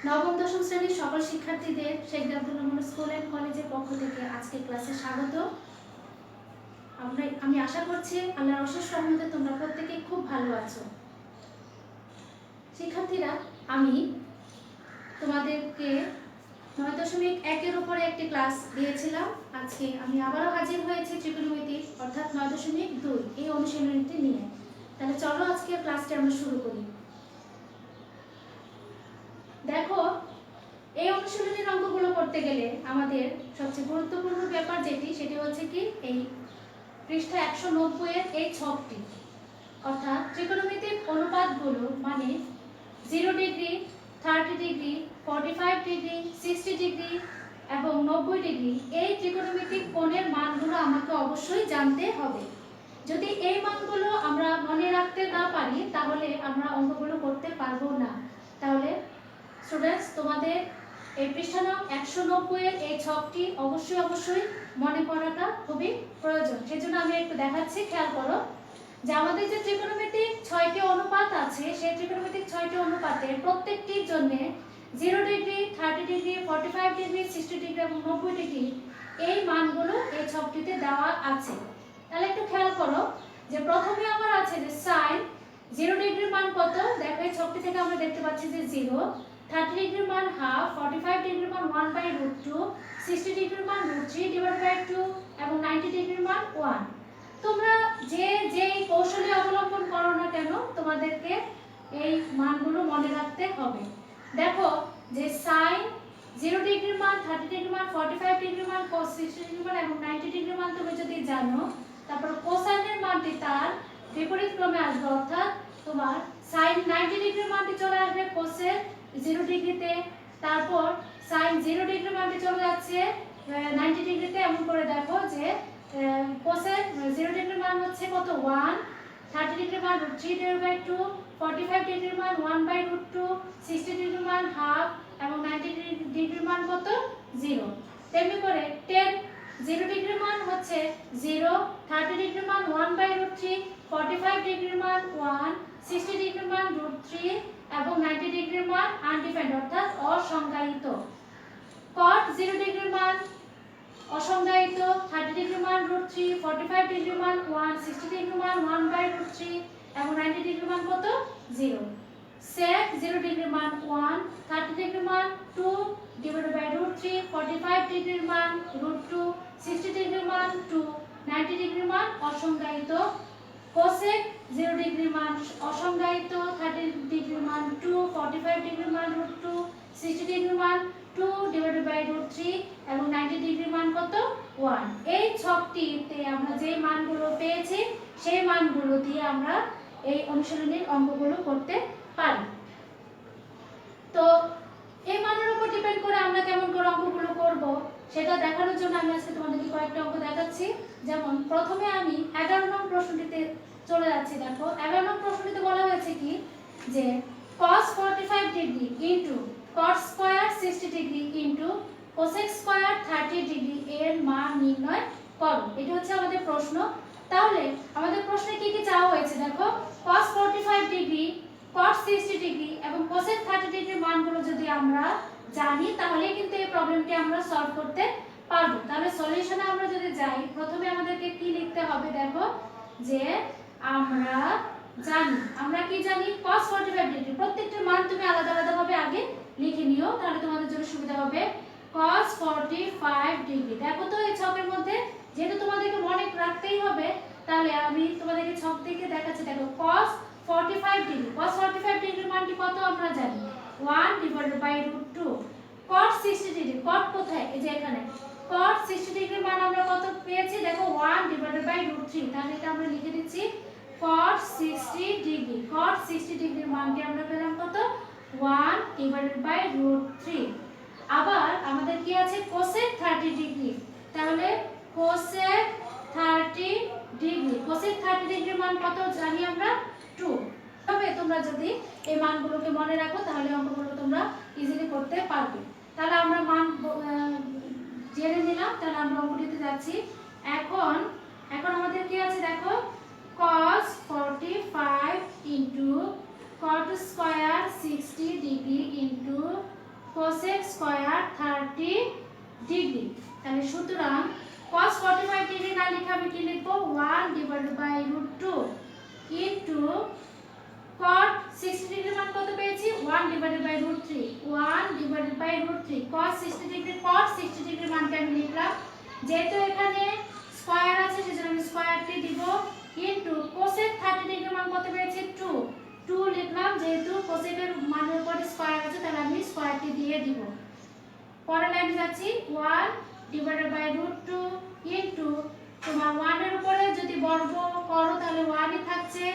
নবম দশম শ্রেণীর সকল শিক্ষার্থীদের শেখ আব্দুল রহমান স্কুল অ্যান্ড কলেজের পক্ষ থেকে আজকে ক্লাসে স্বাগত। আমি আশা করছি আল্লাহর অশেষ রহমতে তোমরা প্রত্যেকে খুব ভালো আছো। শিক্ষার্থীরা, আমি তোমাদেরকে 9.1 উপরে একটি ক্লাস দিয়েছিলাম। আজকে আমি আবারও হাজির হয়েছি ত্রিকোণমিতি অর্থাৎ 9.2 এই অনুশীলনীটি নিয়ে। তাহলে চলো আজকে ক্লাসটি আমরা শুরু করি। দেখো, এই অনুশীলনীর অঙ্কগুলো করতে গেলে আমাদের সবচেয়ে গুরুত্বপূর্ণ ব্যাপার সেটি হচ্ছে কি এই পৃষ্ঠা 190 এর এই ছকটি, অর্থাৎ ত্রিকোণমিতিক অনুপাতগুলো মানে 0 ডিগ্রি, 30 ডিগ্রি, 45 ডিগ্রি, 60 ডিগ্রি এবং 90 ডিগ্রি এই ত্রিকোণমিতিক কোণের মানগুলো আমাকে অবশ্যই জানতে হবে। যদি এই মানগুলো আমরা মনে রাখতে না পারি তাহলে আমরা অঙ্কগুলো করতে পারবো না। তাহলে স্টুডেন্টস, তোমাদের এই পৃষ্ঠা নং 190 এর এই ছকটি অবশ্যই মনে করাটা খুবই প্রয়োজন। সেজন্য আমি একটু দেখাচ্ছি, খেয়াল করো যে আমাদের যে ত্রিকোণমিতিক 6টি অনুপাত আছে সেই ত্রিকোণমিতিক 6টি অনুপাতের প্রত্যেকটির জন্য 0 ডিগ্রি, 30 ডিগ্রি, 45 ডিগ্রি, 60 ডিগ্রি এবং 90 ডিগ্রি এই মানগুলো এই ছকটিতে দেওয়া আছে। তাহলে একটু খেয়াল করো যে প্রথমে আমার আছে যে sin 0 ডিগ্রির মান কত। দেখো এই ছকটি থেকে আমরা দেখতে পাচ্ছি যে 0, 30 ডিগ্রির মান হাফ, 45 ডিগ্রির মান 1/√2, 60 ডিগ্রির মান √3/2 এবং 90 ডিগ্রির মান 1। তোমরা যে কৌশলী অবলম্বন করো না কেন তোমাদেরকে এই মানগুলো মনে রাখতে হবে। দেখো যে sin 0 ডিগ্রির মান, 30 ডিগ্রির মান, 45 ডিগ্রির মান, cos 60 ডিগ্রির মান এবং 90 ডিগ্রির মান তুমি যদি জানো, তারপর কোসাইনের মানটি তার বিপরীত ক্রমে আসবে, অর্থাৎ তোমার sin 90 ডিগ্রির মানটি চলে আসবে কোসের 0 ডিগ্রিতে, তারপর sin 0 ডিগ্রির মানটি চলে যাচ্ছে 90 ডিগ্রিতে। এমন করে দেখো যে কোসের 0 ডিগ্রির মান হচ্ছে কত 1, 30 ডিগ্রির মান √3/2, 45 ডিগ্রির মান 1/√2, 60 ডিগ্রির মান হাফ এবং 90 ডিগ্রির মান কত 0। তেমনি করে 0 ডিগ্রির মান হচ্ছে 0, 30 ডিগ্রির মান 1/√3, 45 ডিগ্রির মান 1, 60 ডিগ্রির মান √3 এবং 90 ডিগ্রির মান আনডিফাইন্ড অর্থাৎ অসংজ্ঞায়িত। cot 0 ডিগ্রির মান অসংজ্ঞায়িত, 30 ডিগ্রির মান √3, 45 ডিগ্রির মান 1, 60 ডিগ্রির মান 1/√3 এবং 90 ডিগ্রির মান কত 0। sec 0 ডিগ্রির মান 1, 30 ডিগ্রির মান 2/√3, 45 ডিগ্রির মান √2, 60 ডিগ্রির মান 2, 90 ডিগ্রির মান অসংজ্ঞায়িত। cosec 0 ডিগ্রির মান অসংজ্ঞায়িত, 30 ডিগ্রির মান 2, 45 ডিগ্রির মান √2, 60 ডিগ্রির মান 2/√3 এবং 90 ডিগ্রির মান কত 1। এই ছকটিতে আমরা যে মানগুলো পেয়েছি সেই মানগুলো দিয়ে আমরা এই অনুশীলনীর অঙ্কগুলো করতে পারি। তো এই মানের উপর ডিপেন্ড করে আমরা কেমন করে অঙ্কগুলো করব সেটা দেখানোর জন্য আমি আজকে তোমাদেরকে কয়েকটা অঙ্ক দেখাচ্ছি। যেমন প্রথমে আমি 11 নং প্রশ্নটিতে চলে যাচ্ছি। দেখো 11 নং প্রশ্নটিতে বলা হয়েছে কি যে cos 45 degree into cot square 60 degree into cosec square 30 degree এর মান নির্ণয় করো। এটা হচ্ছে আমাদের প্রশ্ন। তাহলে আমাদের প্রশ্নে কি কি চাওয়া হয়েছে দেখো, cos 45 ডিগ্রি, cot 60 ডিগ্রি এবং cosec 30 ডিগ্রির মানগুলো যদি আমরা জানি তাহলে কিন্তু এই প্রবলেমটি আমরা সলভ করতে পারবো। তাহলে সলিউশনে আমরা যদি যাই, প্রথমে আমাদেরকে কি লিখতে হবে দেখো যে আমরা কি জানি cos 45 ডিগ্রি। প্রত্যেকটার মান তুমি আলাদা ভাবে আগে লিখে নিও, তাহলে তোমাদের জন্য সুবিধা হবে। cos 45 ডিগ্রি, দেখো তো এই ছকের মধ্যে যেহেতু তোমাদেরকে মনে রাখতেই হবে, তাহলে আমি তোমাদেরকে ছক থেকে দেখাচ্ছি। দেখো cos 45 ডিগ্রি, cos 45 ডিগ্রির মানটি কত আমরা জানি 1/√2। cot 60 ডিগ্রি, cot কোথায় এই যে এখানে, cot 60 ডিগ্রির মান আমরা কত পেয়েছি দেখো 1/√3। তাহলে এটা আমরা লিখে দিচ্ছি cot 60 ডিগ্রি, cot 60 ডিগ্রির মানটি আমরা পেলাম কত 1/√3। আবার আমাদের কি আছে cosec 30 ডিগ্রি, তাহলে cosec 30 ডিগ্রি, cosec 30 ডিগ্রির মান কত জানি আমরা 2। তবে তোমরা যদি এই মানগুলোকে মনে রাখো তাহলে অঙ্কগুলো তোমরা ইজিলি করতে পারবে। তাহলে আমরা মান জেনে নিলাম, তাহলে আমরা অঙ্কটিতে যাচ্ছি। এখন আমাদের কি আছে দেখো cos 45 into cot square 60 degree into cosec square 30 degree. তাহলে সুতরাং cos 45 ডিগ্রি না লিখে আমি কি লিখব 1/√2 ইনটু cot 60 ডিগ্রি মান কত পেয়েছি 1/√3 1/√3 cos 60 ডিগ্রি cot 60 ডিগ্রি মানকে আমি লিখলাম, যেহেতু এখানে স্কয়ার আছে সেজন্য আমি স্কয়ারটি দিব, ইনটু cosec 30 ডিগ্রি মান কত পেয়েছি 2 লিখলাম, যেহেতু cosec এর মানের উপরে স্কয়ার আছে তাহলে আমি স্কয়ারটি দিয়ে দিব। পরের লাইনে যাচ্ছি 1/√2 ইনটু তোমার 1 এর উপরে যদি বর্গ করো তাহলে 1 ই থাকছে,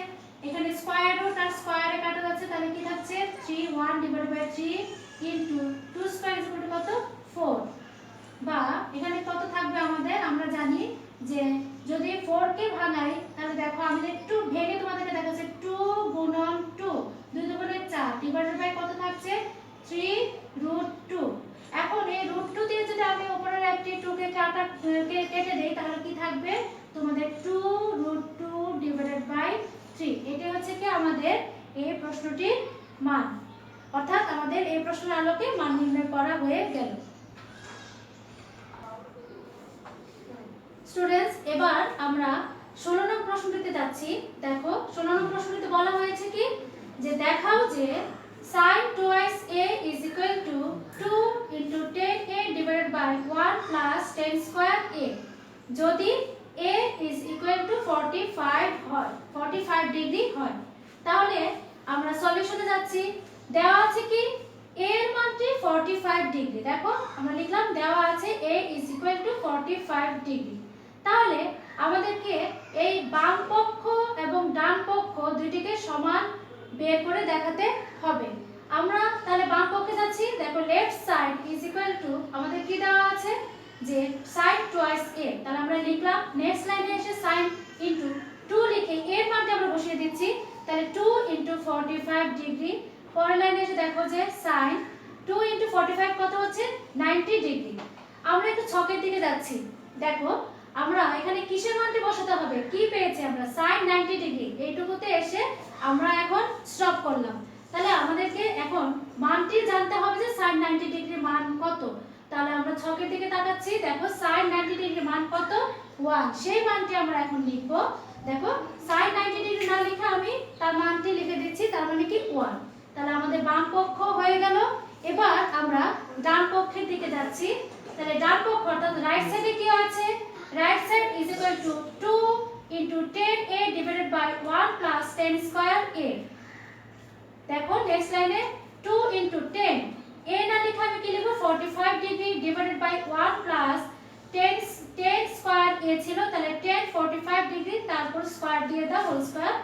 এখানে স্কয়ার রুট আর স্কয়ারে কাটা যাচ্ছে তাহলে কি থাকছে 3 1/3 ইনটু 2 স্কয়ার ইকুয়াল টু কত 4, বা এখানে কত থাকবে আমাদের আমরা জানি যে যদি 4 কে ভাঙাই তাহলে দেখো আমি একটু ভেঙে তোমাদেরকে দেখাচ্ছি 2 গুণন 2 2 দুগুণে 4 ডিভাইডেড বাই কত থাকছে 3√2। এখন এই √2 দিয়ে যদি আমি উপরের একটি 2 কে কেটে দেই তাহলে কি থাকবে তোমাদের 2√2/3। এটা হচ্ছে কি আমাদের এই প্রশ্নটির মান, অর্থাৎ আমাদের এই প্রশ্নের আলোকে মান নির্ণয় করা হয়ে গেল। স্টুডেন্টস, এবার আমরা 16 নং প্রশ্নটিতে যাচ্ছি। দেখো 16 নং প্রশ্নটিতে বলা হয়েছে কি যে দেখাও যে sin 2a is equal to 2 into 10a divided by 1 plus 10 square a যদি a is equal to 45 হয় 45 ডিগ্রি হয়। তাহলে আমরা সলিউশনে যাচ্ছি। দেওয়া আছে কি a এর মানটি 45 ডিগ্রি, দেখো আমরা লিখলাম দেওয়া আছে a is equal to 45 degree. তাহলে আমাদেরকে এই বাম পক্ষ এবং ডান পক্ষ দুইটিকে সমান বের করে দেখাতে হবে। আমরা তাহলে বাম পক্ষে যাচ্ছি, দেখো left side is equal two আমাদের কি দেওয়া আছে যে sin টুয়াইস a, তাহলে আমরা লিখলাম নেক্সট লাইনে এসে sin ইনটু 2 লিখে এর মানটা আমরা বসিয়ে দিচ্ছি, তাহলে 2 ইনটু 45 ডিগ্রি। পরের লাইনে এসে দেখো যে sin 2 ইনটু 45 কত হচ্ছে 90 ডিগ্রি। আমরা একটু ছকের দিকে যাচ্ছি, দেখো আমরা এখানে কিসের মানটি বসাতে হবে, কি পেয়েছি আমরা sin 90 ডিগ্রি, এইটুকুতে এসে আমরা এখন স্টপ করলাম। তাহলে আমাদেরকে এখন মানটি জানতে হবে যে sin 90 ডিগ্রির মান কত। তাহলে আমরা ছকের দিকে তাকাচ্ছি, দেখো sin 90 ডিগ্রির মান কত 1, সেই মানটি আমরা এখন লিখব। দেখো sin 90 ডিগ্রি না লিখে আমি তার মানটি লিখে দিচ্ছি, তার মানে কি 1। তাহলে আমাদের বাম পক্ষ হয়ে গেল। এবার আমরা ডান পক্ষের দিকে যাচ্ছি। তাহলে ডান পক্ষ অর্থাৎ রাইট সাইডে কি আছে, right side is equal to 2 into 10a divided by 1 plus 10 square a। দেখো নেক্সট লাইনে 2 into 10 a না লিখে আমি কি লিখব 45 degree divided by 1 plus 10 square a ছিল, তাহলে 10 45 ডিগ্রি তারপর স্কয়ার দিয়ে দাও হোল স্কয়ার।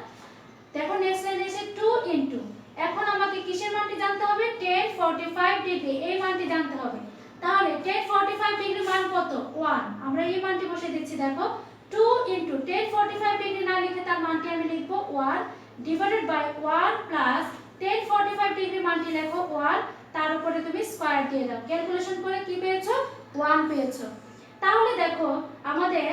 দেখো নেক্সট লাইনে এসে 2 into, এখন আমাকে কিসের মানটি জানতে হবে 10 45 ডিগ্রি, এই মানটি জানতে হবে। তাহলে 10 45 ডিগ্রি মান কত 1, আমরা এই মানটি বসিয়ে দিচ্ছি। দেখো 2 into 10 45 ডিগ্রি না লিখে তার মানটি আমি লিখব 1 ডিভাইডেড বাই 1 প্লাস 10 45 ডিগ্রি মানটি লেখো 1, তার উপরে তুমি স্কয়ার দিয়ে দাও, ক্যালকুলেশন করে কি পেয়েছো 1 পেয়েছো। তাহলে দেখো আমাদের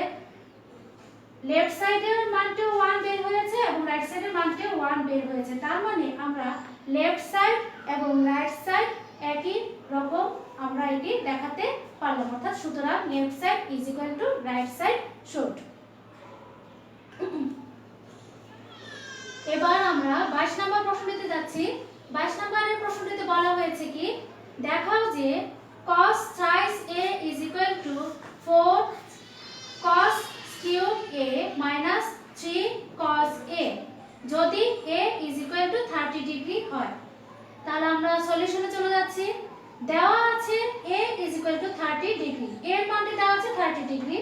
লেফট সাইডের মানটিও 1 বের হয়েছে এবং রাইট সাইডের মানটিও 1 বের হয়েছে, তার মানে আমরা লেফট সাইড এবং রাইট সাইড একই রকম আমরা এটি দেখাতে পারলাম, অর্থাৎ সুতরাং left side is equal two right side should. এবার আমরা 22 নম্বর প্রশ্নটিতে যাচ্ছি। 22 নম্বরের প্রশ্নটিতে বলা হয়েছে কি দেখাও যে cos thrice a is equal to 4 cos cube a minus 3 cos a যদি a is equal to 30 degree হয়। তাহলে আমরা সলিউশনে চলে যাচ্ছি। দেওয়া আছে a is equal to 30 degree, এর মানটি দেওয়া আছে 30 ডিগ্রি।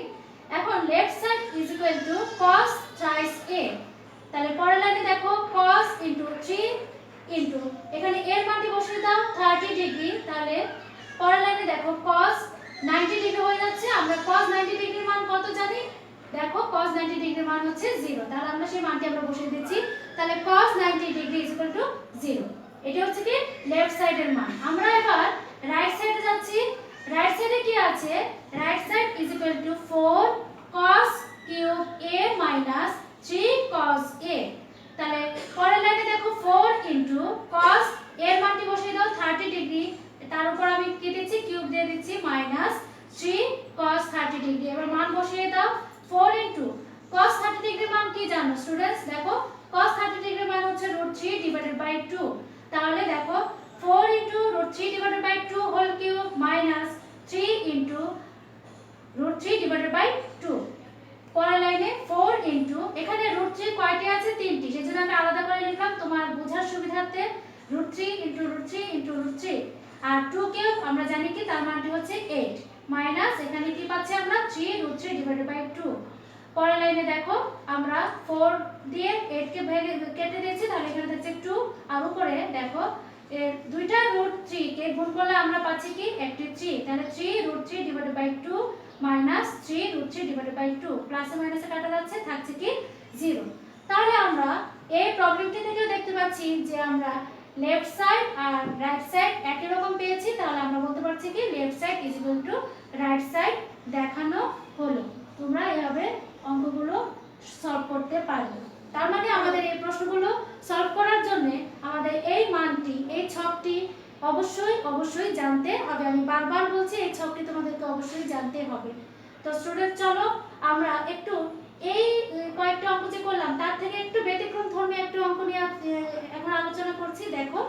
এখন left side is equal to cos thrice a, তাহলে পরের লাইনে দেখো cos into 3 into এখানে এর মানটি বসিয়ে দাও 30 ডিগ্রি, তাহলে পরের লাইনে দেখো cos 90 ডিগ্রি হয়ে যাচ্ছে। আমরা cos 90 ডিগ্রির মান কত জানি, দেখো cos 90 ডিগ্রির মান হচ্ছে 0, তাহলে আমরা সেই মানটি আমরা বসিয়ে দিচ্ছি। তাহলে cos 90 degree is equal to 0, এটা হচ্ছে কি লেফট সাইডের মান। আমরা এবার রাইট সাইডে যাচ্ছি। রাইট সাইডে কি আছে, right side is equal to 4 cos cube a minus 3 cos a, তাহলে পরের লাইনে দেখো 4 into cos এর মানটি বসিয়ে দাও 30 ডিগ্রি, তার উপর আমি কেটেছি কিউব দিয়ে দিচ্ছি মাইনাস 3 cos 30 ডিগ্রি। এবার মান বসিয়ে দাও 4 ইনটু cos 30 ডিগ্রি মান কি জানো স্টুডেন্টস? দেখো cos 30 ডিগ্রি মান হচ্ছে √3/2। তাহলে দেখো 4 into √3/2 whole cube minus 3 into √3/2। পরের লাইনে 4 ইনটু এখানে √3 কয়টি আছে? 3টি, সেজন্য আমি আলাদা করে লিখলাম তোমার বোঝার সুবিধার্থে। √3 ইনটু √3 ইনটু √3 আর 2 কিউব আমরা জানি কি তার মানটি হচ্ছে 8 মাইনাস এখানে কি পাচ্ছি আমরা 3√3/2। পরের লাইনে দেখো আমরা 4 দিয়ে 8 কে কেটে দিয়েছি, তাহলে এখানে থাকছে 2 আর উপরে দেখো এর দুইটা √3 কে গুণ করলে আমরা পাচ্ছি কি একটি 3, তাহলে 3√3/2 মাইনাস 3√3/2 প্লাসে মাইনাসে কাটা যাচ্ছে, থাকছে কি 0। তাহলে আমরা এই প্রবলেমটি থেকেও দেখতে পাচ্ছি যে আমরা লেফট সাইড আর রাইট সাইড একই রকম পেয়েছি, তাহলে আমরা বলতে পারছি কি left side is equal two right side দেখানো হলো। তোমরা এভাবে অঙ্কগুলো সলভ করতে পারবে। তার মানে আমাদের এই প্রশ্নগুলো সলভ করার জন্য আমাদের এই মানটি, এই ছকটি অবশ্যই জানতে হবে। আমি বারবার বলছি এই ছকটি তোমাদেরকে অবশ্যই জানতে হবে। তো স্টুডেন্ট চলো আমরা একটু এই কয়েকটা অঙ্ক যে করলাম তার থেকে একটু ব্যতিক্রম ধর্মী একটু অঙ্ক নিয়ে এখন আলোচনা করছি। দেখো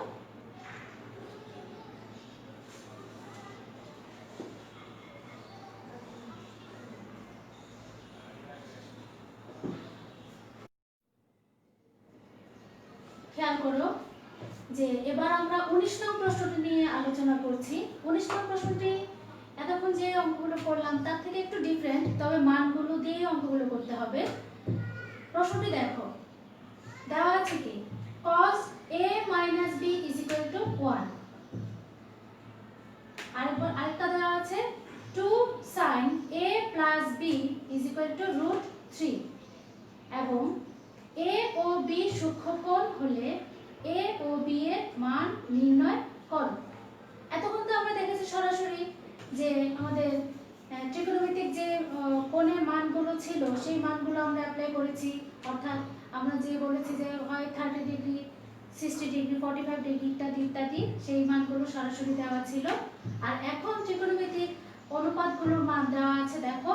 খেয়াল করো যে এবার আমরা 19 নং প্রশ্নটি নিয়ে আলোচনা করছি। 19 নং প্রশ্নটি এতক্ষণ যে অঙ্কগুলো করলাম তার থেকে একটু ডিফারেন্ট, তবে মানগুলো দিয়ে অঙ্কগুলো করতে হবে। প্রশ্নটি দেখো দেওয়া আছে কি cos a - b = 1। আরেকটা দেওয়া আছে 2 sin a + b √3 এবং a ও b সূক্ষ্মকোণ হলে a ও b এর মান নির্ণয় করো। এতক্ষণ তো আমরা দেখেছি সরাসরি যে আমাদের ত্রিকোণমিতিক যে কোণের মানগুলো ছিল সেই মানগুলো আমরা অ্যাপ্লাই করেছি, অর্থাৎ আমরা যে বলেছি যে হয় 30 ডিগ্রি, 60 ডিগ্রি, 45 ডিগ্রি ইত্যাদি সেই মানগুলো সরাসরি দেওয়া ছিল। আর এখন ত্রিকোণমিতিক অনুপাতগুলোর মান দেওয়া আছে দেখো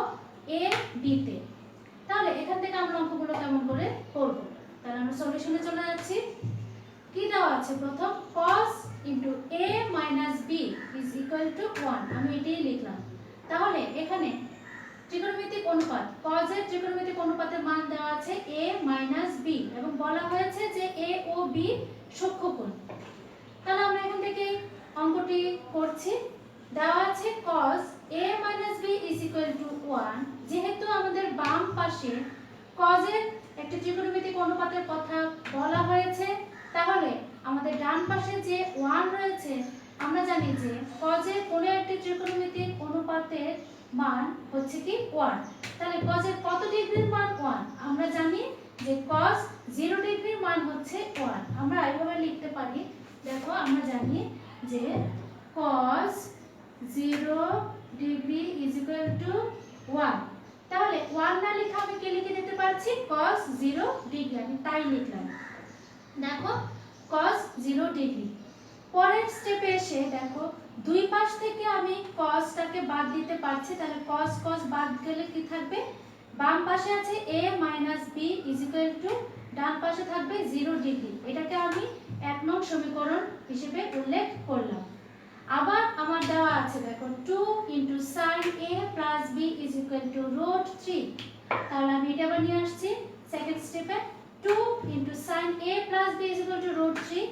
a b তে। তাহলে এখান থেকে আমরা অঙ্কগুলো কেমন করে করব? তাহলে আমরা সলিউশনে চলে যাচ্ছি। কি দেওয়া আছে? প্রথম cos a - b = 1, আমি এটাই লিখলাম। তাহলে এখানে ত্রিকোণমিতিক অনুপাত cos এর ত্রিকোণমিতিক অনুপাতের মান দেওয়া আছে a - b এবং বলা হয়েছে যে a ও b সূক্ষ্মকোণ। তাহলে আমরা এখান থেকে অঙ্কটি করছি। দেওয়া আছে cos a - b = 1। যেহেতু আমাদের বাম পাশে cos এর একটি ত্রিকোণমিতিক অনুপাতের কথা বলা হয়েছে, তাহলে আমাদের ডান পাশে যে 1 রয়েছে আমরা জানি যে cos এর কোনো একটি ত্রিকোণমিতিক অনুপাতের মান হচ্ছে কি 1। তাহলে cos এর কত ডিগ্রির মান 1? আমরা জানি যে cos 0 ডিগ্রির মান হচ্ছে 1। আমরা এইভাবে লিখতে পারি, দেখো আমরা জানি যে cos 0 ডিগ্রি = 1। তাহলে 1 না লিখে আমি কি লিখে দিতে পারছি cos 0 ডিগ্রি, আমি তাই লিখলাম। দেখো cos 0 ডিগ্রি। পরের স্টেপে এসে দেখো দুই পাশ থেকে আমি cosটাকে বাদ দিতে পারছি, তাহলে cos বাদ গেলে কি থাকবে? বাম পাশে আছে a - b = ডান পাশে থাকবে 0 ডিগ্রি। এটাকে আমি 1 নং সমীকরণ হিসেবে উল্লেখ করলাম। আবার আমার দেওয়া আছে দেখো 2 * sin a + b √3। তাহলে আমি এটা আবার নিয়ে আসছি সেকেন্ড স্টেপে 2 * sin a + b √3।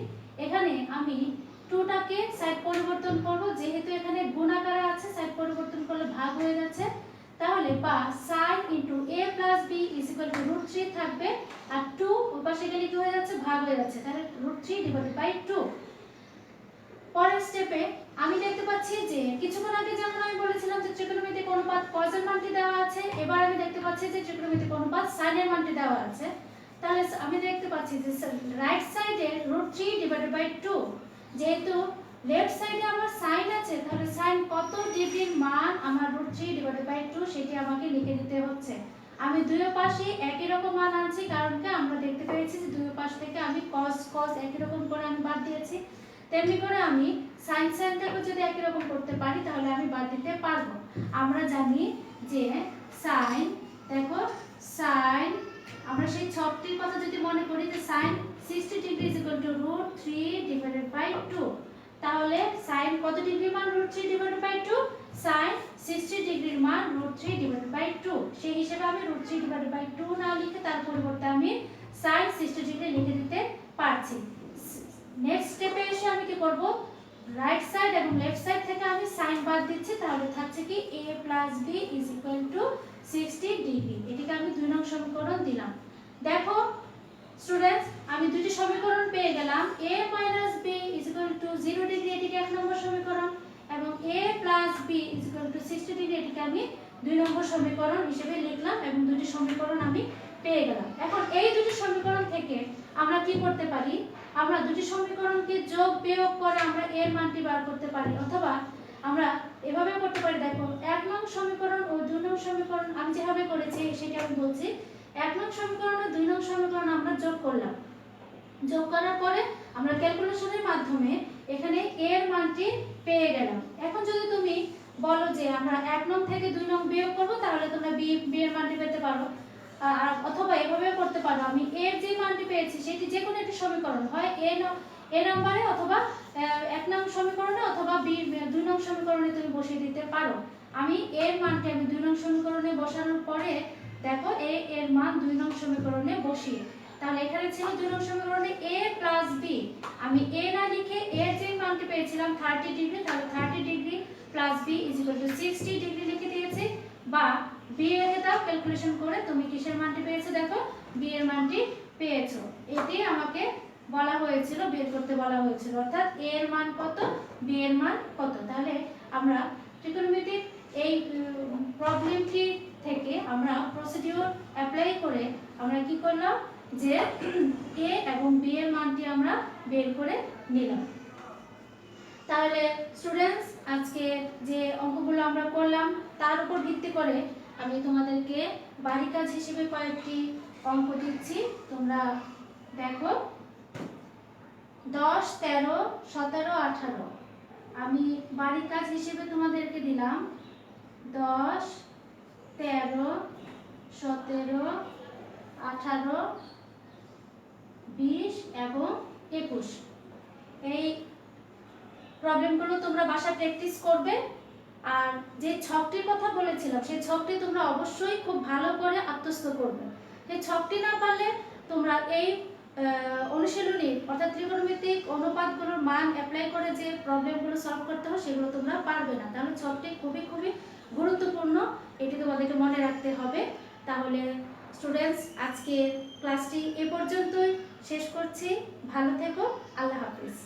এখানে আমি 2টাকে সাইড পরিবর্তন করব, যেহেতু এখানে গুণ আকারে আছে সাইড পরিবর্তন করলে ভাগ হয়ে যাচ্ছে, তাহলে বা sin a + b √3 থাকবে আর 2 ওই পাশে গেলে কি হয়ে যাচ্ছে ভাগ হয়ে যাচ্ছে, তাহলে √3/2। পরের স্টেপে আমি দেখতে পাচ্ছি যে কিছুক্ষণ আগে যেমন আমি বলেছিলাম যে ত্রিকোণমিতিক অনুপাত cos এর মানটি দেওয়া আছে, এবার আমি দেখতে পাচ্ছি যে ত্রিকোণমিতিক অনুপাত sin এর মানটি দেওয়া আছে। তাহলে আমি দেখতে পাচ্ছি যে রাইট সাইডে √3/2, যেহেতু লেফট সাইডে আমার sin আছে, তাহলে sin কত ডিগ্রির মান আমার √3/2 সেটি আমাকে লিখে দিতে হচ্ছে। আমি দুই পাশে একই রকম মান আনছি, কারণ কি আমরা দেখতে পেয়েছি যে দুই পাশ থেকে আমি cos একই রকম করে আমি বাদ দিয়েছি। তেমনি করে আমি সাইন সাইনটাকে যদি একই রকম করতে পারি তাহলে আমি বাদ দিতে পারবো। আমরা জানি যে সাইন, দেখো সাইন, আমরা সেই ছকটির কথা যদি মনে করি যে sine 60 degree is equal to √3 divided by 2, তাহলে সাইন কত ডিগ্রি মান √3 ডিভাইডেড বাই 2, সাইন 60 ডিগ্রির মান √3 ডিভাইডেড বাই 2। সেই হিসেবে আমি √3 ডিভাইডেড বাই 2 না লিখে তার পরিবর্তে আমি সাইন 60 ডিগ্রি লিখে দিতে পারছি। নেক্সট স্টেপে এসে আমি কি করব, রাইট সাইড এবং লেফট সাইড থেকে আমি সাইন বাদ দিচ্ছি, তাহলে থাকছে কি a + b is equal two 60 degree. এটিকে আমি 2 নং সমীকরণ দিলাম। দেখো স্টুডেন্টস, আমি দুটি সমীকরণ পেয়ে গেলাম, a - b is equal two 0 degree, এটিকে 1 নম্বর সমীকরণ, এবং a + b is equal two 60 degree, এটিকে আমি 2 নম্বর সমীকরণ হিসেবে লিখলাম এবং দুটি সমীকরণ আমি পেয়ে গেলাম। এখন এই দুটি সমীকরণ থেকে আমরা কি করতে পারি, আমরা দুটি সমীকরণকে যোগ বিয়োগ করে আমরা এর মানটি বার করতে পারি, অথবা আমরা এভাবে করতে পারি। দেখো 1 নং সমীকরণ ও 2 নং সমীকরণ আমি যেভাবে করেছি সেটা আমি বলছি। 1 নং সমীকরণ ও 2 নং সমীকরণ আমরা যোগ করলাম, যোগ করার পরে আমরা ক্যালকুলেশনের মাধ্যমে এখানে এর মানটি পেয়ে গেলাম। এখন যদি তুমি বলো যে আমরা 1 নং থেকে 2 নং বিয়োগ করব, তাহলে তোমরা বি এর মানটি পেতে পারো, অথবা এভাবে করতে পারো, আমি এর যে মানটি পেয়েছি সেটি যে কোনো একটি সমীকরণ, হয় এ নম্বরে অথবা 1 নং সমীকরণে অথবা বি 2 নং সমীকরণে তুমি বসিয়ে দিতে পারো। আমি এর মানটি আমি 2 নং সমীকরণে বসানোর পরে দেখো এর মান 2 নং সমীকরণে বসিয়ে, তাহলে এখানে ছিল 2 নং সমীকরণে a + b, আমি a না লিখে এর যে মানটি পেয়েছিলাম 30 ডিগ্রি, তাহলে 30 degree + b is equal two 60 degree লিখে দিয়েছি, বা b এর দাও ক্যালকুলেশন করে তুমি কিসের মানটি পেয়েছো, দেখো b এর মানটি পেয়েছো। এটি আমাকে বলা হয়েছিল, বের করতে বলা হয়েছিল, অর্থাৎ a এর মান কত, b এর মান কত। তাহলে আমরা ত্রিকোণমিতিক এই প্রবলেমটি থেকে আমরা প্রসিডিউর অ্যাপ্লাই করে আমরা কি করলাম, যে a এবং b এর মানটি আমরা বের করে নিলাম। তাহলে স্টুডেন্টস, আজকে যে অঙ্কগুলো আমরা করলাম তার উপর ভিত্তি করে আমি তোমাদেরকে বাড়ি কাজ হিসেবে কয়েকটি অঙ্ক দিচ্ছি, তোমরা দেখো। 10, 13, 17, 18 আমি বাড়ি কাজ হিসেবে তোমাদেরকে দিলাম 10, 13, 17, 18, 20 এবং 21। এই প্রবলেমগুলো তোমরা বাসায় প্র্যাকটিস করবে, আর যে ছকটির কথা বলেছিলাম সেই ছকটি তোমরা অবশ্যই খুব ভালো করে আত্মস্থ করবে। সেই ছকটি না পারলে তোমরা এই অনুশীলনী অর্থাৎ ত্রিকোণমিতিক অনুপাতগুলোর মান অ্যাপ্লাই করে যে প্রবলেমগুলো সলভ করতে হয় সেগুলো তোমরা পারবে না। তাহলে ছকটি খুবই খুবই গুরুত্বপূর্ণ, এটি তোমাদেরকে মনে রাখতে হবে। তাহলে স্টুডেন্টস, আজকে ক্লাসটি এ পর্যন্তই শেষ করছি। ভালো থেকো, আল্লাহ হাফিজ।